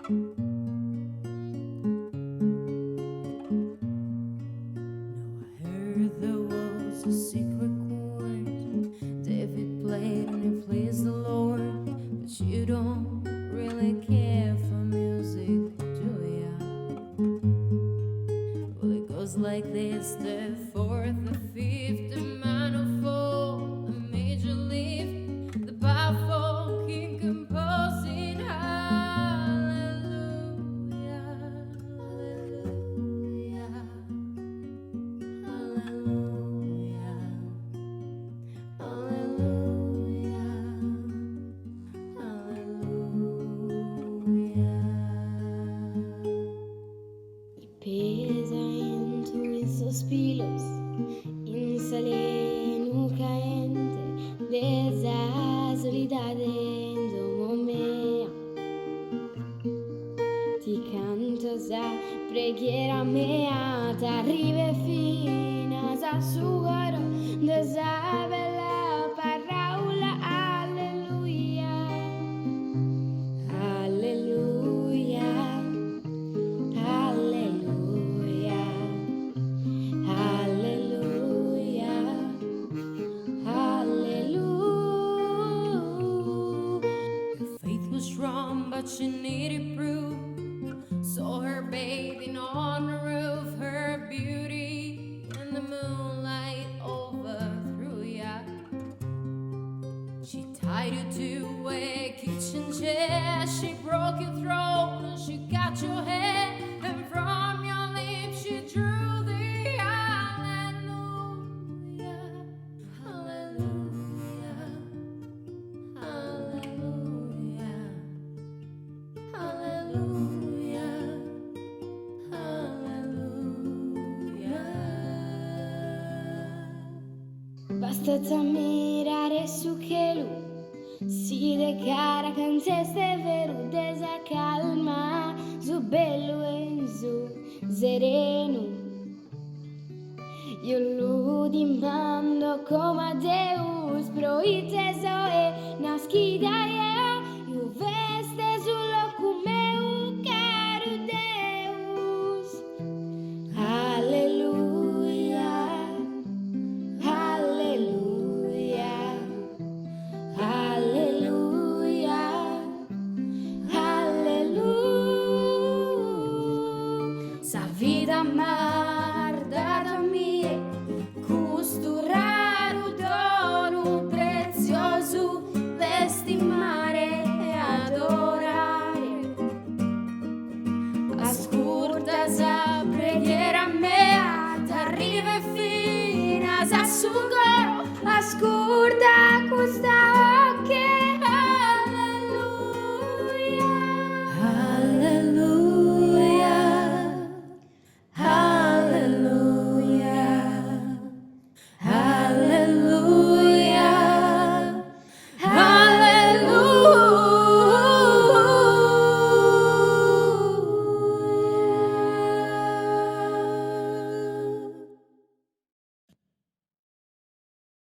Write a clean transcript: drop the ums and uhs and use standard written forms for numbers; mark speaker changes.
Speaker 1: Heard there was a secret chord David played and it pleased the Lord, but you don't really care for music, do ya? Well, it goes like this: the fourth, the fifth, the minor fall, the major lift, the powerful king composing hallelujah, hallelujah, hallelujah, hallelujah, hallelujah.
Speaker 2: Y pesa en tus suspiros, insale caente, desa solidade do momento. Ti canto sa preghiera mea, t'arrive fino a sugaro, desa bella paraula, alleluia, alleluia, alleluia, alleluia, alleluia.
Speaker 1: Your faith was strong, but you needed proof. Saw her bathing on the roof, her beauty in the moonlight overthrew ya. She tied you to a kitchen chair, she broke your throat, and she got your hair, and from your lips she drew the hallelujah, hallelujah, hallelujah, hallelujah, hallelujah.
Speaker 2: Basta mirare su che lui si declara canteste veru, desa calma, su bello e su sereno. Io lo dimando come a Deus, proiteso e nascida io veste sullo come caro Deus. Alleluia, alleluia, alleluia, alleluia. Sa vida mardata mie, costuraro dono prezioso, vestimare e adorare. Ascolta sa preghiera mea, t'arriva fino a sugo, ascolta